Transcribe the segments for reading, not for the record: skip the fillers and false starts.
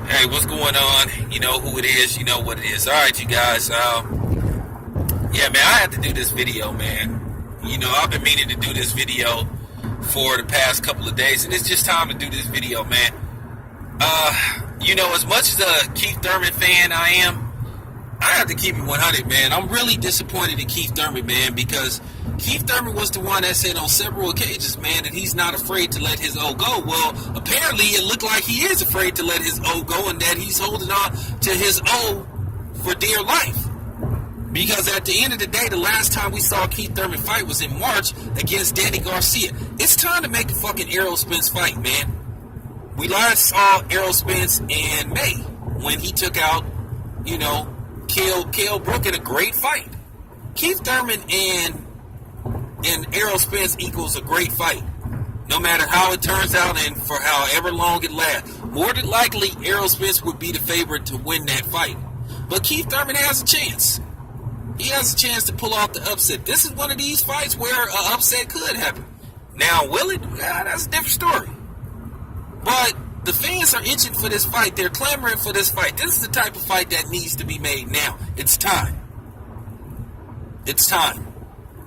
Hey, what's going on? You know who it is, you know what it is. Alright, you guys. Yeah, man, I had to do this video, man. You know, I've been meaning to do this video for the past couple of days, and it's just time to do this video, man. You know, as much as a Keith Thurman fan I am, I have to keep it 100, man. I'm really disappointed in Keith Thurman, man, because Keith Thurman was the one that said on several occasions, man, that he's not afraid to let his O go. Well, apparently it looked like he is afraid to let his O go, and that he's holding on to his O for dear life. Because at the end of the day, the last time we saw Keith Thurman fight was in March against Danny Garcia. It's time to make a fucking Errol Spence fight, man. We last saw Errol Spence in May when he took out, you know, Kell Brook in a great fight. Keith Thurman and Errol Spence equals a great fight, no matter how it turns out and for however long it lasts. More than likely, Errol Spence would be the favorite to win that fight. But Keith Thurman has a chance. He has a chance to pull off the upset. This is one of these fights where an upset could happen. Now, will it? That's a different story. But the fans are itching for this fight. They're clamoring for this fight. This is the type of fight that needs to be made now. It's time. It's time.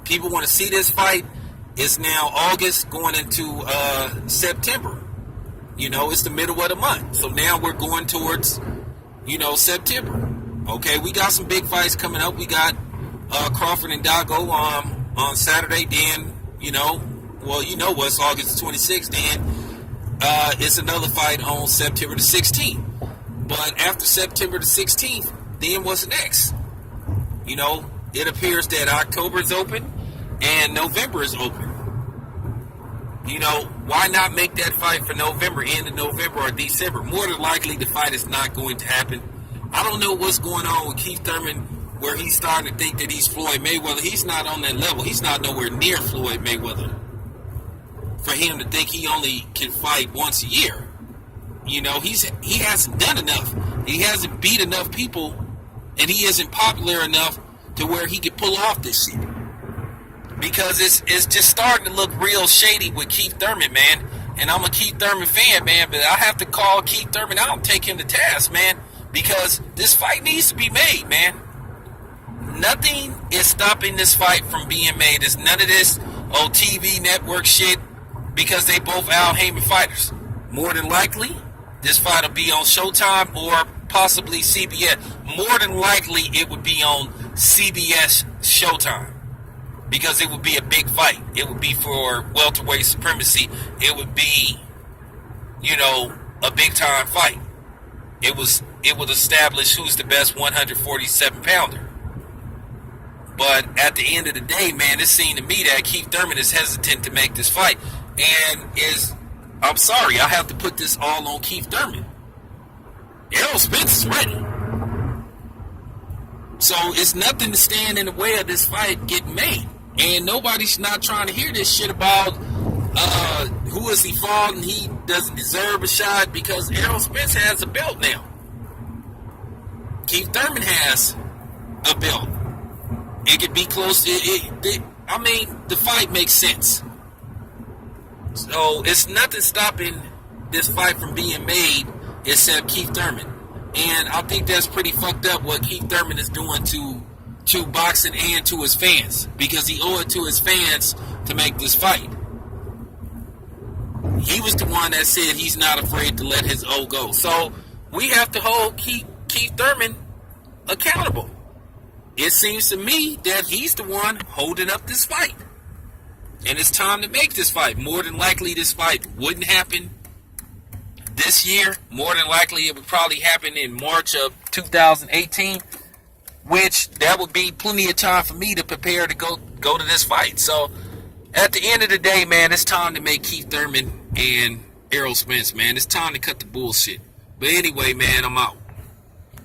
People want to see this fight. It's now August going into September. You know, it's the middle of the month. So now we're going towards, you know, September. Okay, we got some big fights coming up. We got Crawford and Dago on Saturday. Then, you know, well, you know what's August 26th. Then it's another fight on September the 16th. But after September the 16th, then what's next? You know, it appears that October is open and November is open. You know, why not make that fight for November, end of November or December? More than likely, the fight is not going to happen. I don't know what's going on with Keith Thurman, where he's starting to think that he's Floyd Mayweather. He's not on that level. He's not nowhere near Floyd Mayweather. For him to think he only can fight once a year. You know, he hasn't done enough. He hasn't beat enough people, and he isn't popular enough to where he can pull off this shit. Because it's just starting to look real shady with Keith Thurman, man. And I'm a Keith Thurman fan, man, but I have to call Keith Thurman out and take him to task, man. Because this fight needs to be made, man. Nothing is stopping this fight from being made. There's none of this TV network shit, because they both Al Heyman fighters. More than likely, this fight will be on Showtime or possibly CBS. More than likely, it would be on CBS Showtime, because it would be a big fight. It would be for welterweight supremacy. It would be, you know, a big time fight. It would establish who's the best 147 pounder. But at the end of the day, man, it seemed to me that Keith Thurman is hesitant to make this fight. And I'm sorry, I have to put this all on Keith Thurman. Errol Spence is ready. So it's nothing to stand in the way of this fight getting made. And nobody's not trying to hear this shit about who is he fought and he doesn't deserve a shot, because Errol Spence has a belt now. Keith Thurman has a belt. It could be close. I mean, the fight makes sense. So it's nothing stopping this fight from being made except Keith Thurman. And I think that's pretty fucked up what Keith Thurman is doing to boxing and to his fans, because he owed it to his fans to make this fight. He was the one that said he's not afraid to let his O go. So we have to hold Keith Thurman accountable. It seems to me that he's the one holding up this fight. And it's time to make this fight. More than likely, this fight wouldn't happen this year. More than likely, it would probably happen in March of 2018, which that would be plenty of time for me to prepare to go to this fight. So at the end of the day, man, it's time to make Keith Thurman and Errol Spence, man. It's time to cut the bullshit. But anyway, man, I'm out.